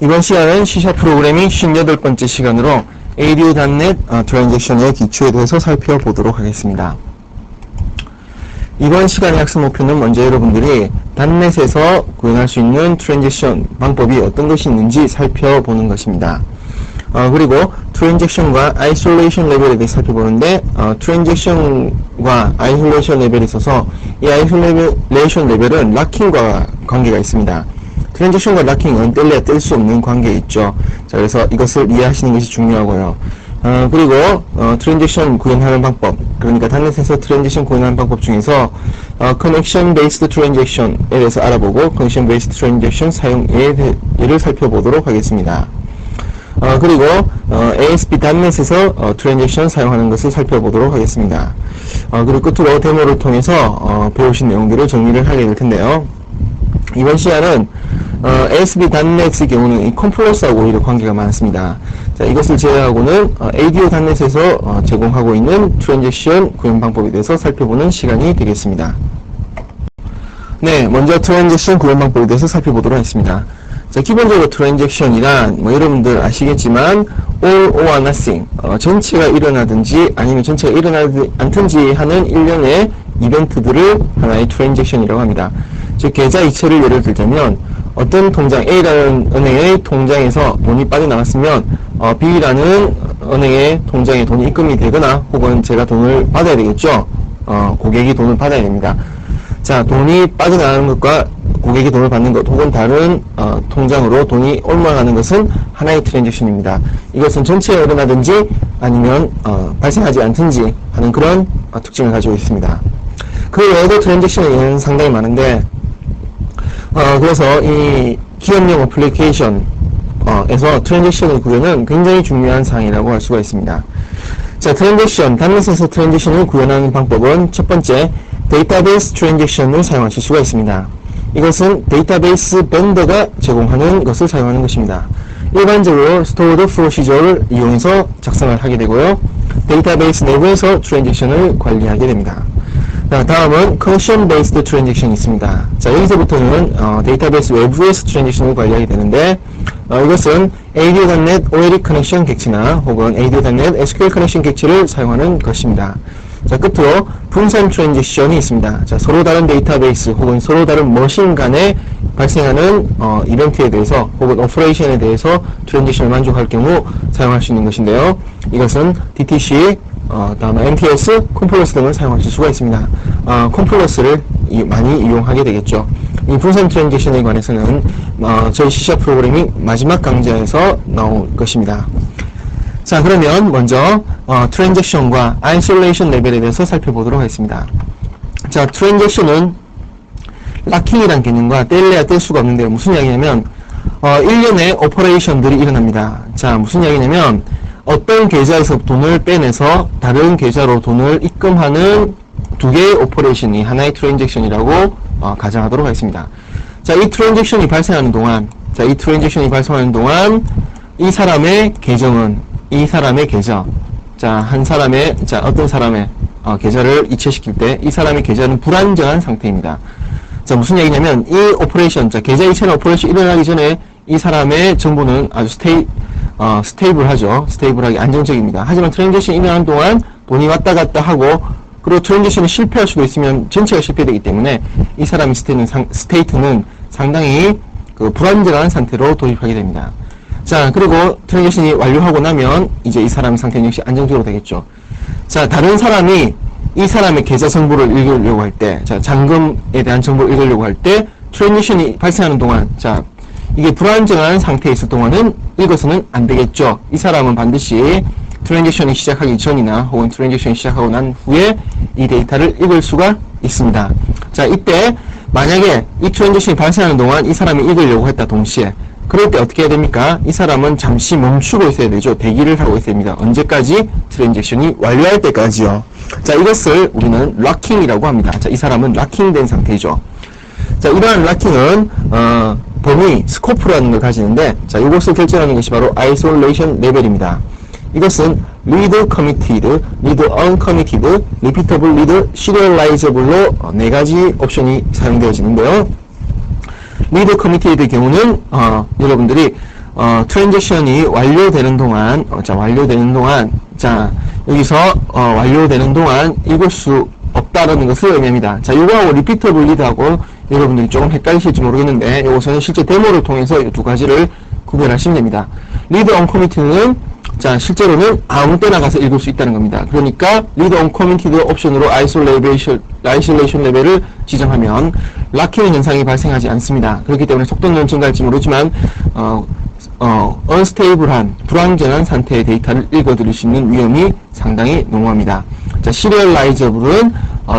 이번 시간은 C# 프로그래밍 58번째 시간으로 ADO.NET 트랜잭션의 기초에 대해서 살펴보도록 하겠습니다. 이번 시간의 학습 목표는 먼저 여러분들이 .NET에서 구현할 수 있는 트랜잭션 방법이 어떤 것이 있는지 살펴보는 것입니다. 그리고 트랜잭션과 아이솔레이션 레벨에 대해 살펴보는데 트랜잭션과 아이솔레이션 레벨에 있어서 이 아이솔레이션 레벨은 락킹과 관계가 있습니다. 트랜잭션과 락킹은 뗄래야 뗄 수 없는 관계에 있죠. 자, 그래서 이것을 이해하시는 것이 중요하고요. 그리고 트랜잭션 구현하는 방법, 그러니까 .NET에서 트랜잭션 구현하는 방법 중에서 Connection Based Transaction에 대해서 알아보고 Connection Based Transaction 사용예를 살펴보도록 하겠습니다. 그리고 ASP.NET에서 트랜잭션 사용하는 것을 살펴보도록 하겠습니다. 그리고 끝으로 데모를 통해서 배우신 내용들을 정리를 하게 될 텐데요. 이번 시간은 ASP.NET의 경우는 이 컴플러스하고 오히려 관계가 많습니다. 자, 이것을 제외하고는 ADO.NET에서 제공하고 있는 트랜잭션 구현 방법에 대해서 살펴보는 시간이 되겠습니다. 네, 먼저 트랜잭션 구현 방법에 대해서 살펴보도록 하겠습니다. 자, 기본적으로 트랜잭션이란 여러분들 아시겠지만 all or nothing, 전체가 일어나든지 아니면 전체가 일어나지 않든지 하는 일련의 이벤트들을 하나의 트랜잭션이라고 합니다. 즉 계좌 이체를 예를 들자면 어떤 통장 A라는 은행의 통장에서 돈이 빠져나갔으면 B라는 은행의 통장에 돈이 입금이 되거나 혹은 제가 돈을 받아야 되겠죠. 고객이 돈을 받아야 됩니다. 자, 돈이 빠져나가는 것과 고객이 돈을 받는 것 혹은 다른 통장으로 돈이 올라가는 것은 하나의 트랜잭션입니다. 이것은 전체가 일어나든지 아니면 발생하지 않든지 하는 그런 특징을 가지고 있습니다. 그 외에도 트랜잭션이 상당히 많은데 그래서 이 기업용 어플리케이션에서 트랜잭션의 구현은 굉장히 중요한 사항이라고 할 수가 있습니다. 자, 트랜잭션, .NET에서 트랜잭션을 구현하는 방법은 첫 번째, 데이터베이스 트랜잭션을 사용하실 수가 있습니다. 이것은 데이터베이스 벤더가 제공하는 것을 사용하는 것입니다. 일반적으로 스토어드 프로시저를 이용해서 작성을 하게 되고요. 데이터베이스 내부에서 트랜잭션을 관리하게 됩니다. 자, 다음은 Connection Based Transaction 있습니다. 자, 여기서부터는 데이터베이스 외부에서 트랜잭션을 관리하게 되는데 이것은 ADO.NET OLE 커넥션 객체나 혹은 ADO.NET SQL 커넥션 객체를 사용하는 것입니다. 자, 끝으로 분산 트랜잭션이 있습니다. 자, 서로 다른 데이터베이스 혹은 서로 다른 머신 간에 발생하는 이벤트에 대해서 혹은 오퍼레이션에 대해서 트랜잭션을 만족할 경우 사용할 수 있는 것인데요. 이것은 DTC, 다음에 MTS, 컴플러스 등을 사용하실 수가 있습니다. 컴플러스를 많이 이용하게 되겠죠. 이 분산 트랜잭션에 관해서는 저희 C# 프로그래밍 마지막 강좌에서 나올 것입니다. 자, 그러면 먼저 트랜잭션과 아이솔레이션 레벨에 대해서 살펴보도록 하겠습니다. 자, 트랜잭션은 락킹이란 개념과 뗄래야 뗄 수가 없는데요. 무슨 이야기냐면 일련의 오퍼레이션들이 일어납니다. 자, 무슨 이야기냐면 어떤 계좌에서 돈을 빼내서 다른 계좌로 돈을 입금하는 두 개의 오퍼레이션이 하나의 트랜잭션이라고 가정하도록 하겠습니다. 자, 이 트랜잭션이 발생하는 동안, 이 사람의 계정은, 이 사람의 계좌, 어떤 사람의 계좌를 이체시킬 때 이 사람의 계좌는 불안정한 상태입니다. 자, 무슨 얘기냐면 이 오퍼레이션, 자, 계좌 이체는 오퍼레이션이 일어나기 전에 이 사람의 정보는 아주 스테이블하죠. 스테이블하게 안정적입니다. 하지만 트랜잭션이 일어나는 동안 돈이 왔다 갔다 하고 그리고 트랜잭션이 실패할 수도 있으면 전체가 실패되기 때문에 이 사람의 스테이트는 상당히 불안정한 상태로 돌입하게 됩니다. 자, 그리고 트랜잭션이 완료하고 나면 이제 이 사람의 상태는 역시 안정적으로 되겠죠. 자, 다른 사람이 이 사람의 계좌 정보를 읽으려고 할 때, 자, 잔금에 대한 정보를 읽으려고 할 때 트랜잭션이 발생하는 동안, 자, 이게 불안정한 상태에 있을 동안은 읽어서는 안 되겠죠. 이 사람은 반드시 트랜잭션이 시작하기 전이나 혹은 트랜잭션이 시작하고 난 후에 이 데이터를 읽을 수가 있습니다. 자, 이때 만약에 이 트랜잭션이 발생하는 동안 이 사람이 읽으려고 했다 동시에 그럴 때 어떻게 해야 됩니까? 이 사람은 잠시 멈추고 있어야 되죠. 대기를 하고 있어야 됩니다. 언제까지? 트랜잭션이 완료할 때까지요. 자, 이것을 우리는 락킹이라고 합니다. 자, 이 사람은 락킹된 상태죠. 자, 이러한 락킹은 범위, 스코프라는 걸 가지는데, 자, 이것을 결정하는 것이 바로 아이솔레이션 레벨입니다. 이것은 read committed, read uncommitted, repeatable, read serializable로 4가지 옵션이 사용되어지는데요. read committed의 경우는 여러분들이 트랜지션이 완료되는 동안, 자, 여기서, 완료되는 동안 읽을 수 없다라는 것을 의미합니다. 자, 이거하고 리피터블 리드하고 여러분들이 조금 헷갈리실지 모르겠는데, 이것은 실제 데모를 통해서 이 두 가지를 구별하시면 됩니다. 리드 언 커미트는, 자, 실제로는 아무 때나 가서 읽을 수 있다는 겁니다. 그러니까, 리드 언 커미티드 옵션으로 아이솔레이션 레벨을 지정하면, 락킹 현상이 발생하지 않습니다. 그렇기 때문에 속도는 증가할지 모르지만, 언스테이블한, 불완전한 상태의 데이터를 읽어들을 수 있는 위험이 상당히 농후합니다. 자, 시리얼라이저블은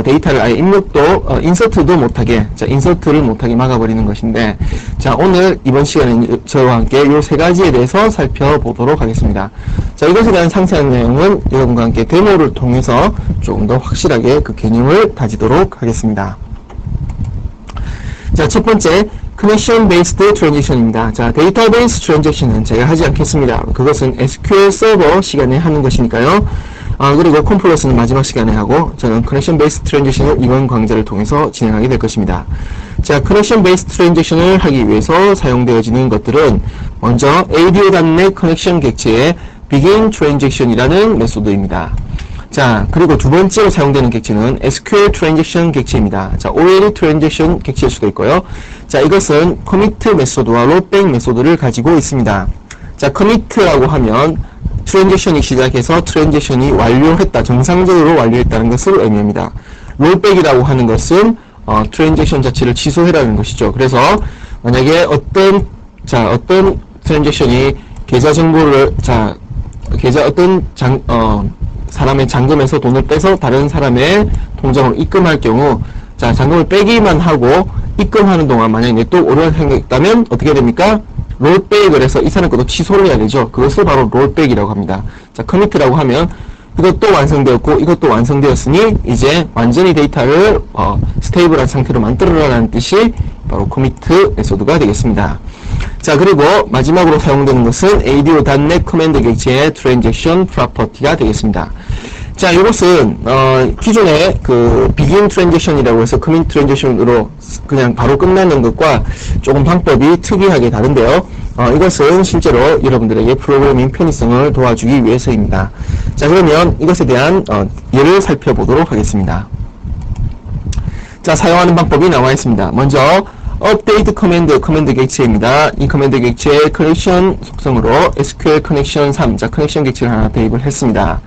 데이터를 아예 인서트도 못하게, 자, 인서트를 못하게 막아버리는 것인데, 자, 오늘 이번 시간에 저와 함께 이 세 가지에 대해서 살펴보도록 하겠습니다. 자, 이것에 대한 상세한 내용은 여러분과 함께 데모를 통해서 조금 더 확실하게 그 개념을 다지도록 하겠습니다. 자, 첫 번째, Connection Based Transition입니다. 자, 데이터베이스 트랜잭션은 제가 하지 않겠습니다. 그것은 SQL 서버 시간에 하는 것이니까요. 그리고 컴플러스는 마지막 시간에 하고, 저는 Connection Based Transition을 이번 강좌를 통해서 진행하게 될 것입니다. 자, Connection Based Transition을 하기 위해서 사용되어지는 것들은, 먼저, ADO.NET Connection 객체의 Begin Transition이라는 메소드입니다. 자, 그리고 두 번째로 사용되는 객체는 SQL Transition 객체입니다. 자, OLE Transition 객체일 수도 있고요. 자, 이것은 commit 메소드와 rollback 메소드를 가지고 있습니다. 자, commit라고 하면 트랜지션이 시작해서 트랜지션이 완료했다, 정상적으로 완료했다는 것을 의미합니다. rollback이라고 하는 것은 트랜지션 자체를 취소해라는 것이죠. 그래서 만약에 어떤 트랜지션이 계좌 정보를 사람의 잔금에서 돈을 빼서 다른 사람의 통장으로 입금할 경우, 자, 잔금을 빼기만 하고 입금하는 동안 만약에 넷도 오류가 생겼다면 어떻게 됩니까? 롤백을 해서 이 사람 것도 취소를 해야 되죠. 그것을 바로 롤백이라고 합니다. 자, 커미트라고 하면 이것도 완성되었고 이것도 완성되었으니 이제 완전히 데이터를 스테이블한 상태로 만들어라는 뜻이 바로 커미트 메소드가 되겠습니다. 자, 그리고 마지막으로 사용되는 것은 ADO.NET 커맨드 객체의 트랜잭션 프로퍼티가 되겠습니다. 자, 이것은 기존의 그 begin transition이라고 해서 commit transition으로 그냥 바로 끝나는 것과 조금 방법이 특이하게 다른데요. 이것은 실제로 여러분들에게 프로그래밍 편의성을 도와주기 위해서입니다. 자, 그러면 이것에 대한 예를 살펴보도록 하겠습니다. 자, 사용하는 방법이 나와 있습니다. 먼저 update 커맨드 객체입니다. 이 커맨드 객체의 커넥션 속성으로 SQL 커넥션 3, 자, 커넥션 객체를 하나 대입을 했습니다.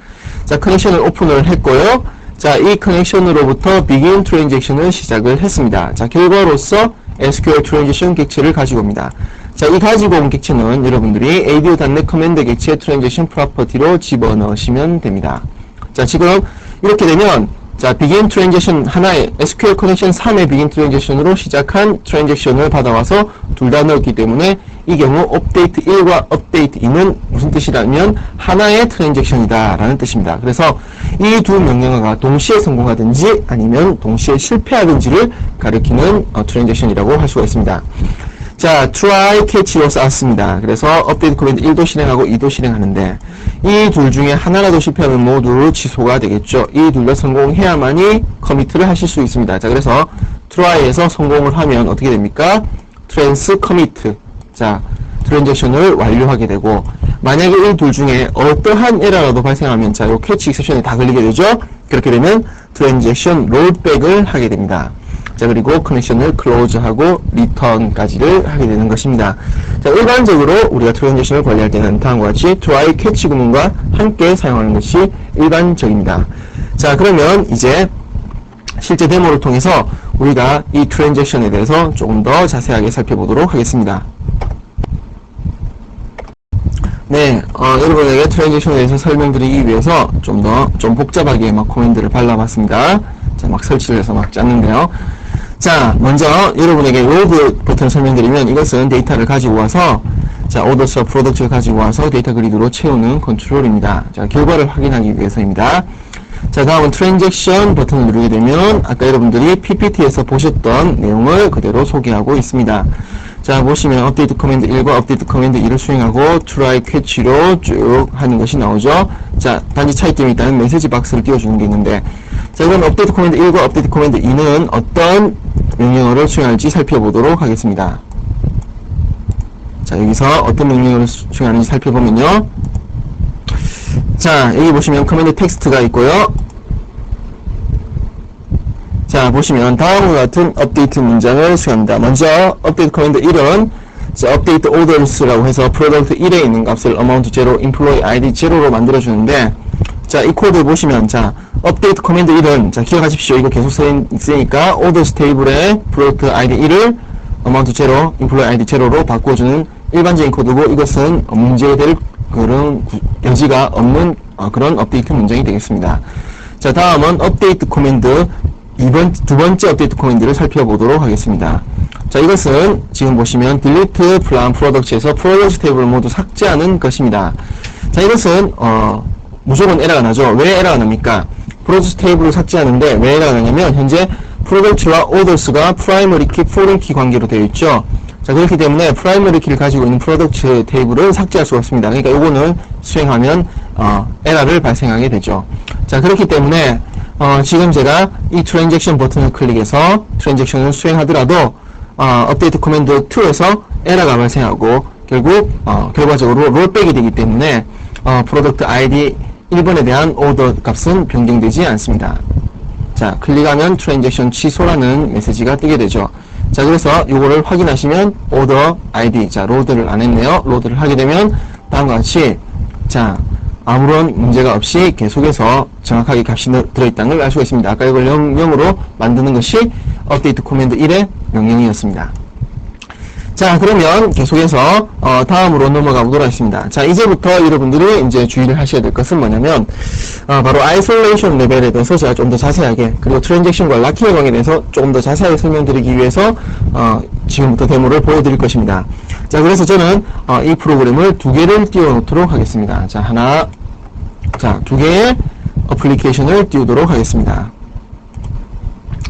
자, 커넥션을 오픈을 했고요. 자, 이 커넥션으로부터 begin 트랜잭션을 시작을 했습니다. 자, 결과로서 SQL 트랜지션 객체를 가지고 옵니다. 자, 이 가지고 온 객체는 여러분들이 ADO.NET 커맨드 객체 트랜잭션 프로퍼티로 집어넣으시면 됩니다. 자, 지금 이렇게 되면 자, begin 트랜잭션 하나의 SQL 커넥션 3의 begin 트랜잭션으로 시작한 트랜잭션을 받아와서 둘 다 넣었기 때문에 이 경우 업데이트 1과 업데이트 2는 무슨 뜻이라면 하나의 트랜잭션이다 라는 뜻입니다. 그래서 이 두 명령어가 동시에 성공하든지 아니면 동시에 실패하든지를 가리키는 트랜잭션이라고 할 수가 있습니다. 자, try catch로 쌓았습니다. 그래서 업데이트 커맨드 1도 실행하고 2도 실행하는데 이 둘 중에 하나라도 실패하면 모두 취소가 되겠죠. 이 둘 다 성공해야만이 커미트를 하실 수 있습니다. 자, 그래서 try에서 성공을 하면 어떻게 됩니까? trans commit. 자, 트랜잭션을 완료하게 되고, 만약에 이 둘 중에 어떠한 에러라도 발생하면, 자, 요 캐치 익셉션에 다 걸리게 되죠? 그렇게 되면 트랜잭션 롤백을 하게 됩니다. 자, 그리고 커넥션을 클로즈하고 리턴까지를 하게 되는 것입니다. 자, 일반적으로 우리가 트랜잭션을 관리할 때는 다음과 같이 try catch 구문과 함께 사용하는 것이 일반적입니다. 자, 그러면 이제 실제 데모를 통해서 우리가 이 트랜잭션에 대해서 조금 더 자세하게 살펴보도록 하겠습니다. 네, 여러분에게 트랜지션에 대해서 설명드리기 위해서 좀 복잡하게 막 코맨드를 발라봤습니다. 자, 막 설치를 해서 막 짰는데요. 자, 먼저 여러분에게 로드 버튼 설명드리면 이것은 데이터를 가지고 와서 자, 오더스와 프로덕트를 가지고 와서 데이터 그리드로 채우는 컨트롤입니다. 자, 결과를 확인하기 위해서입니다. 자, 다음은 트랜잭션 버튼을 누르게 되면 아까 여러분들이 PPT에서 보셨던 내용을 그대로 소개하고 있습니다. 자, 보시면 업데이트 커맨드 1과 업데이트 커맨드 2를 수행하고 try catch로 쭉 하는 것이 나오죠. 자, 단지 차이점이 있다면 메시지 박스를 띄워주는 게 있는데, 자, 그럼 업데이트 커맨드 1과 업데이트 커맨드 2는 어떤 명령어를 수행할지 살펴보도록 하겠습니다. 자, 자, 여기서 어떤 명령을 수행하는지 살펴보면요. 자, 여기 보시면 커맨드 텍스트가 있고요. 자, 보시면 다음과 같은 업데이트 문장을 수행합니다. 먼저 업데이트 커맨드 1은 자, 업데이트 orders라고 해서 프로덕트 1에 있는 값을 amount 0, employee id 0로 만들어주는데, 자, 이 코드 보시면, 자, 업데이트 커맨드 1은, 자, 기억하십시오. 이거 계속 쓰니까 orders 테이블에 프로덕트 id 1을 amount 0, employee id 0로 바꿔주는 일반적인 코드고, 이것은 문제될 그런 여지가 없는 그런 업데이트 문장이 되겠습니다. 자, 다음은 업데이트 커맨드 두 번째 업데이트 코멘트를 살펴보도록 하겠습니다. 자, 이것은 지금 보시면 delete plan products에서 products 테이블을 모두 삭제하는 것입니다. 자, 이것은 무조건 에러가 나죠. 왜 에러가 납니까? products 테이블을 삭제하는데 왜 에러가 나냐면 현재 products와 orders가 primary key, foreign key 관계로 되어 있죠. 자, 그렇기 때문에 primary key를 가지고 있는 products 테이블을 삭제할 수가 없습니다. 그러니까 요거는 수행하면 에러를 발생하게 되죠. 자, 그렇기 때문에 지금 제가 이 트랜잭션 버튼을 클릭해서 트랜잭션을 수행하더라도 업데이트 커맨드 2에서 에러가 발생하고 결국 결과적으로 롤백이 되기 때문에 프로덕트 ID 1번에 대한 오더 값은 변경되지 않습니다. 자, 클릭하면 트랜잭션 취소라는 메시지가 뜨게 되죠. 자, 그래서 이거를 확인하시면 오더 ID, 자, 로드를 안 했네요. 로드를 하게 되면 다음과 같이, 자, 아무런 문제가 없이 계속해서 정확하게 값이 들어있다는 걸 알 수가 있습니다. 아까 이걸 0으로 만드는 것이 업데이트 코맨드 1의 명령이었습니다. 자, 그러면 계속해서 다음으로 넘어가 보도록 하겠습니다. 자, 이제부터 여러분들이 이제 주의를 하셔야 될 것은 뭐냐면 바로 아이솔레이션 레벨에 대해서 제가 좀 더 자세하게, 그리고 트랜잭션과 락킹에 관계에 대해서 조금 더 자세하게 설명드리기 위해서 지금부터 데모를 보여드릴 것입니다. 자, 그래서 저는 이 프로그램을 두 개를 띄워 놓도록 하겠습니다. 자, 두 개의 어플리케이션을 띄우도록 하겠습니다.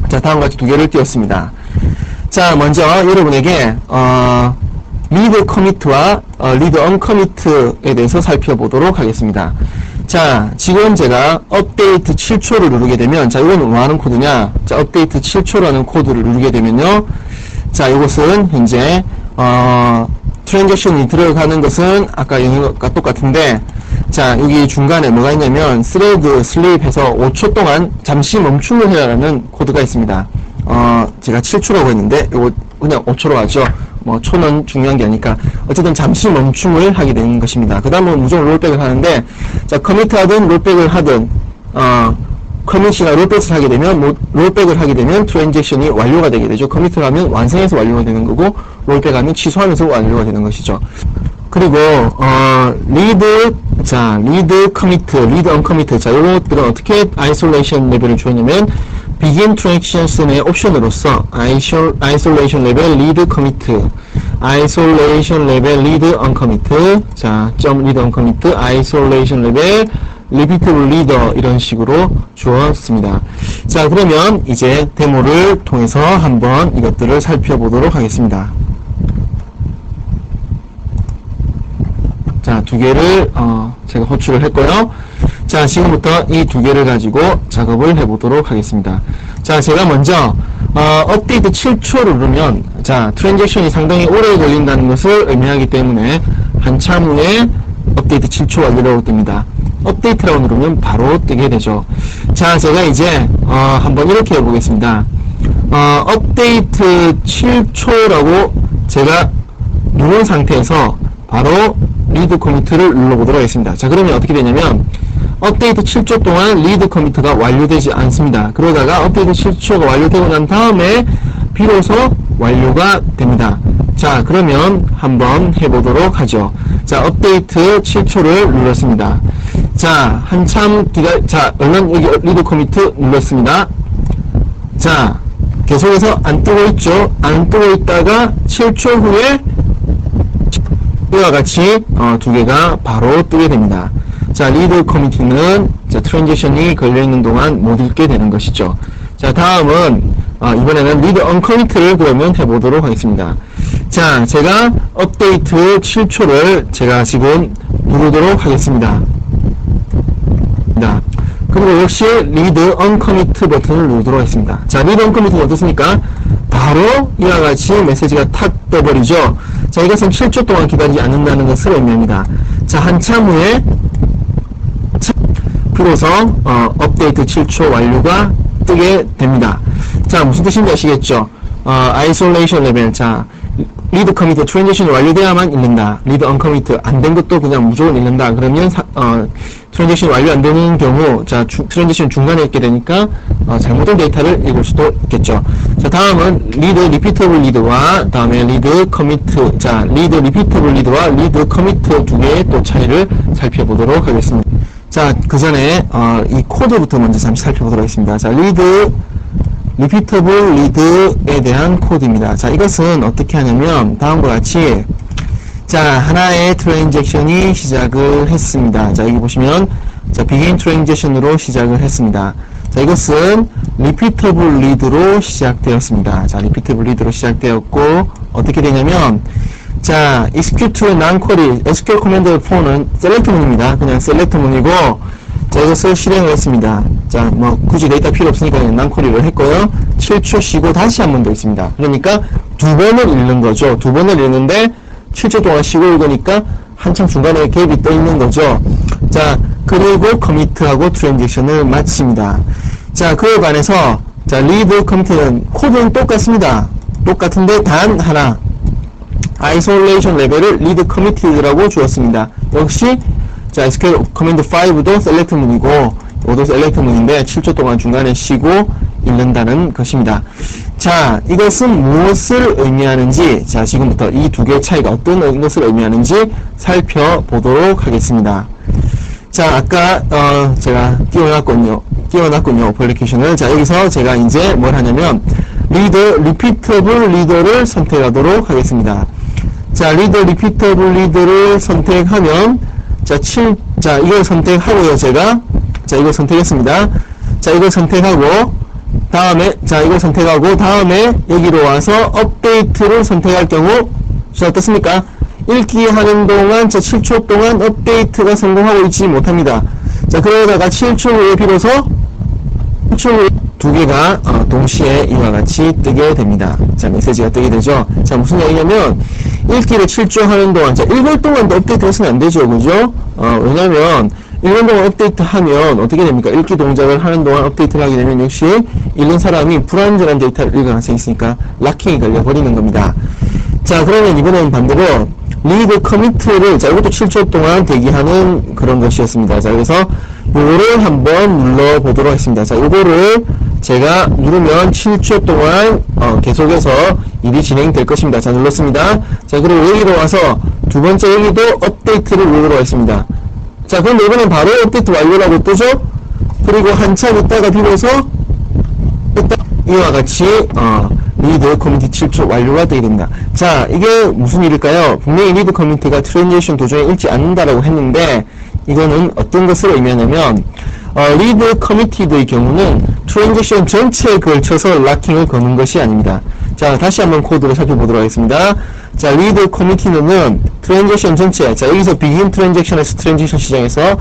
자, 다음과 같이 두 개를 띄웠습니다. 자, 먼저 여러분에게 리드 커미트와 리드 언커미트에 대해서 살펴보도록 하겠습니다. 자, 지금 제가 업데이트 7초를 누르게 되면, 자, 이건 뭐 하는 코드냐? 자, 업데이트 7초라는 코드를 누르게 되면요. 자, 이것은 현재 트랜잭션이 들어가는 것은 아까 영어가 똑같은데, 자, 여기 중간에 뭐가 있냐면 thread sleep 해서 5초 동안 잠시 멈춤을 해라라는 코드가 있습니다. 제가 7초라고 했는데 이거 그냥 5초로 하죠. 뭐 초는 중요한 게 아니니까 어쨌든 잠시 멈춤을 하게 되는 것입니다. 그 다음은 무조건 롤백을 하는데, 자, 커미트 하든 롤백을 하든 커밋이나 롤백을 하게 되면 롤백을 하게 되면 트랜잭션이 완료가 되게 되죠. 커미트를 하면 완성해서 완료가 되는 거고, 롤백 하면 취소하면서 완료가 되는 것이죠. 그리고 리드 커미트, 리드 언커미트, 자, 요것들은 어떻게 아이솔레이션 레벨을 주었냐면 begin transaction의 옵션으로서 isolation level lead commit, isolation level lead uncommit, 자, lead uncommit, isolation level repeatable leader 이런 식으로 주었습니다. 자, 그러면 이제 데모를 통해서 한번 이것들을 살펴보도록 하겠습니다. 자, 두 개를 제가 호출을 했고요. 자, 지금부터 이 두 개를 가지고 작업을 해보도록 하겠습니다. 자, 제가 먼저 업데이트 7초를 누르면, 자, 트랜잭션이 상당히 오래 걸린다는 것을 의미하기 때문에 한참 후에 업데이트 7초 완료라고 뜹니다. 업데이트라고 누르면 바로 뜨게 되죠. 자, 제가 이제 한번 이렇게 해보겠습니다. 업데이트 7초라고 제가 누른 상태에서 바로 리드 커미트를 눌러보도록 하겠습니다. 자, 그러면 어떻게 되냐면 업데이트 7초 동안 리드 커미트가 완료되지 않습니다. 그러다가 업데이트 7초가 완료되고 난 다음에 비로소 완료가 됩니다. 자, 그러면 한번 해보도록 하죠. 자, 업데이트 7초를 눌렀습니다. 자, 한참 자, 얼른 여기 리드 커미트 눌렀습니다. 자, 계속해서 안 뜨고 있죠. 안 뜨고 있다가 7초 후에 이와 같이 두 개가 바로 뜨게 됩니다. 자, 리드 커미트는 트랜잭션이 걸려있는 동안 못 읽게 되는 것이죠. 자, 다음은 이번에는 리드 언커미트를 그러면 해보도록 하겠습니다. 자, 제가 업데이트 7초를 제가 지금 누르도록 하겠습니다. 그리고 역시 리드 언커미트 버튼을 누르도록 하겠습니다. 자, 리드 언커미트는 어떻습니까? 바로 이와 같이 메시지가 탁 떠버리죠. 자, 이것은 7초 동안 기다리지 않는다는 것을 의미합니다. 자, 한참 후에 비로소 업데이트 7초 완료가 뜨게 됩니다. 자, 무슨 뜻인지 아시겠죠? 아이솔레이션 레벨. 자, 리드 커미트 트랜지션이 완료돼야만 읽는다. 리드 언커미트 안 된 것도 그냥 무조건 읽는다. 그러면 트랜지션이 완료 안 되는 경우, 자, 트랜지션 중간에 있게 되니까 잘못된 데이터를 읽을 수도 있겠죠. 자, 다음은 리드 리피터블 리드와 다음에 리드 커미트. 자, 리드 리피터블 리드와 리드 커미트 두 개의 또 차이를 살펴보도록 하겠습니다. 자, 그 전에 이 코드부터 먼저 잠시 살펴보도록 하겠습니다. 자, 리드 리피터블 리드에 대한 코드입니다. 자, 이것은 어떻게 하냐면 다음과 같이, 자, 하나의 트랜잭션이 시작을 했습니다. 자, 여기 보시면, 자, begin 트랜잭션으로 시작을 했습니다. 자, 이것은 리피터블 리드로 시작되었습니다. 자, 리피터블 리드로 시작되었고, 어떻게 되냐면, 자, execute non-query, SQL command 4는 select 문입니다. 그냥 select 문이고, 자, 이것을 실행을 했습니다. 자, 뭐, 굳이 데이터 필요 없으니까 그냥 난쿼리를 했고요. 7초 쉬고 다시 한 번 더 있습니다. 그러니까 두 번을 읽는 거죠. 두 번을 읽는데 7초 동안 쉬고 읽으니까 한참 중간에 갭이 떠 있는 거죠. 자, 그리고 커미트하고 트랜지션을 마칩니다. 자, 그에 반해서, 자, 리드 커미트는 코드는 똑같습니다. 똑같은데 단 하나. 아이솔레이션 레벨을 리드 커미티드라고 주었습니다. 역시, 자, SQL 커맨드 5도 셀렉트 문이고, 이것도 셀렉트 문인데 7초 동안 중간에 쉬고 읽는다는 것입니다. 자, 이것은 무엇을 의미하는지, 자, 지금부터 이 두 개의 차이가 어떤 것을 의미하는지 살펴보도록 하겠습니다. 자, 아까 제가 띄워놨군요. 어플리케이션을. 자, 여기서 제가 이제 뭘 하냐면 리더 리피터블 리더를 선택하도록 하겠습니다. 자, 리더 리피터블 리더를 선택하면, 자, 이걸 선택하고요, 제가. 자, 이걸 선택했습니다. 자, 이걸 선택하고, 이걸 선택하고, 다음에 여기로 와서 업데이트를 선택할 경우, 자, 어떻습니까? 읽기 하는 동안, 자, 7초 동안 업데이트가 성공하고 있지 못합니다. 자, 그러다가 7초 후에 비로소, 7초 후에 두 개가, 동시에 이와 같이 뜨게 됩니다. 자, 메시지가 뜨게 되죠. 자, 무슨 얘기냐면, 읽기를 7초 하는 동안, 자, 읽을 동안도 업데이트 했으면 안 되죠, 그죠? 왜냐면, 읽는 동안 업데이트 하면 어떻게 됩니까? 읽기 동작을 하는 동안 업데이트를 하게 되면 역시 읽는 사람이 불완전한 데이터를 읽을 가능성이 있으니까 락킹이 걸려버리는 겁니다. 자, 그러면 이번에는 반대로 리드 커미트를, 자, 이것도 7초 동안 대기하는 그런 것이었습니다. 자, 그래서 요거를 한번 눌러보도록 하겠습니다. 자, 요거를 제가 누르면 7초 동안 계속해서 일이 진행될 것입니다. 자, 눌렀습니다. 자, 그리고 여기로 와서 두 번째 여기도 업데이트를 누르도록 하겠습니다. 자, 그럼 이번엔 바로 업데이트 완료라고 뜨죠? 그리고 한참 있다가 비로소 이와 같이 리드 커뮤니티 7초 완료가 되게 됩니다. 자, 이게 무슨 일일까요? 분명히 리드 커뮤니티가 트랜지션 도중에 읽지 않는다라고 했는데 이거는 어떤 것을 의미하냐면 리드 커미티드의 경우는 트랜지션 전체에 걸쳐서 락킹을 거는 것이 아닙니다. 자, 다시 한번 코드를 살펴보도록 하겠습니다. 자, 리드 커미티드는 트랜지션 전체, 자, 여기서 begin 트랜잭션에서 트랜지션 시작해서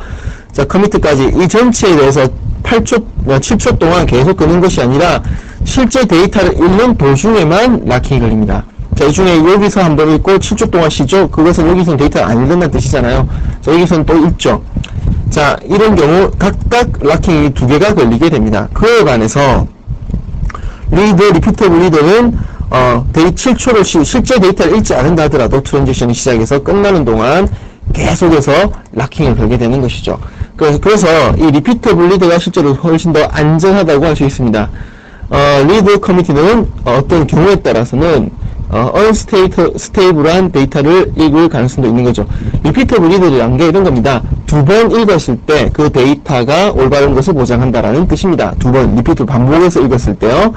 자, 커미트까지 이 전체에 대해서 7초 동안 계속 끄는 것이 아니라 실제 데이터를 읽는 도중에만 락킹이 걸립니다. 자, 이 중에 여기서 한번 읽고 7초 동안 쉬죠? 그것은 여기서는 데이터를 안 읽는다는 뜻이잖아요. 자, 여기서는 또 읽죠. 자, 이런 경우 각각 락킹이 두 개가 걸리게 됩니다. 그에 반해서 리드, 리피터블 리드는 7초로 실제 데이터를 읽지 않는다 하더라도 트랜지션이 시작해서 끝나는 동안 계속해서 락킹을 걸게 되는 것이죠. 그래서 이 리피터블 리드가 실제로 훨씬 더 안전하다고 할 수 있습니다. 리드 커미티는 어떤 경우에 따라서는 unstable 데이터를 읽을 가능성도 있는 거죠. 리피터블 리드라는 게 이런 겁니다. 두 번 읽었을 때 그 데이터가 올바른 것을 보장한다라는 뜻입니다. 두 번, 리피트 반복해서 읽었을 때요.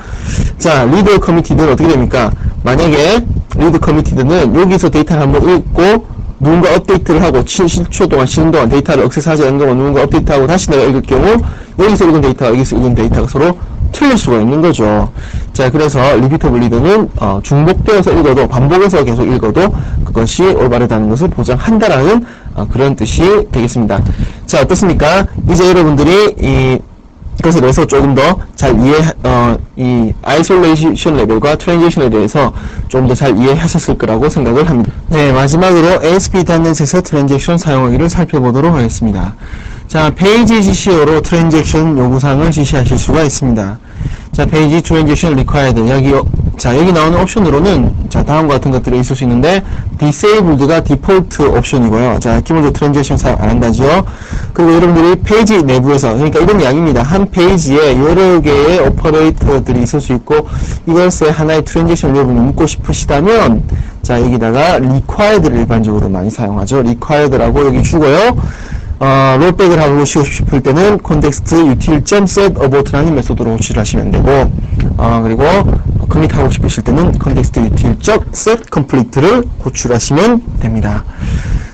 자, 리드 커미티드는 어떻게 됩니까? 만약에 리드 커미티드는 여기서 데이터를 한번 읽고 누군가 업데이트를 하고 7초 동안 쉬는 동안 데이터를 액세스하지 않는 동안 누군가 업데이트하고 다시 내가 읽을 경우 여기서 읽은 데이터와 여기서 읽은 데이터가 서로 틀릴 수가 있는 거죠. 자, 그래서 리피터블 리드는 중복되어서 읽어도 반복해서 계속 읽어도 그것이 올바르다는 것을 보장한다라는 그런 뜻이 되겠습니다. 자, 어떻습니까? 이제 여러분들이 이 그것에 대해서 조금 더 잘 이 아이솔레이션 레벨과 트랜지션에 대해서 좀 더 잘 이해하셨을 거라고 생각을 합니다. 네, 마지막으로 ASP.NET에서 트랜잭션 사용하기를 살펴보도록 하겠습니다. 자, 페이지 GCO로 트랜잭션 요구사항을 지시하실 수가 있습니다. 자, 페이지 트랜잭션 required. 여기 나오는 옵션으로는, 자, 다음과 같은 것들이 있을 수 있는데, disabled가 디폴트 옵션이고요. 자, 키보드 트랜잭션 사용 안 한다죠. 그리고 여러분들이 페이지 내부에서, 그러니까 이런 이야기입니다. 한 페이지에 여러 개의 오퍼레이터들이 있을 수 있고, 이것을 하나의 트랜잭션 레벨을 묶고 싶으시다면, 자, 여기다가 required를 일반적으로 많이 사용하죠. required라고 여기 주고요. 롤백을 하고 싶을 때는 context util.setAbout라는 메소드로 호출을 하시면 되고, 그리고 커밋하고 싶으실 때는 context util.setComplete를 호출하시면 됩니다.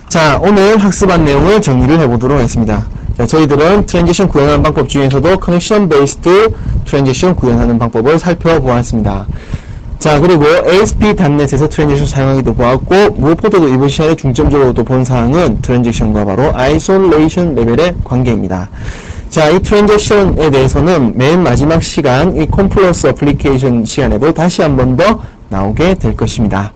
자, 오늘 학습한 내용을 정리를 해보도록 하겠습니다. 자, 저희들은 트랜지션 구현하는 방법 중에서도 커넥션 베이스드 트랜지션 구현하는 방법을 살펴보았습니다. 자, 그리고 ASP.NET에서 트랜지션 사용하기도 보았고, 무엇보다도 이번 시간에 중점적으로 또 본 사항은 트랜지션과 바로 아이솔레이션 레벨의 관계입니다. 자, 이 트랜지션에 대해서는 맨 마지막 시간, 이 컴플러스 어플리케이션 시간에도 다시 한 번 더 나오게 될 것입니다.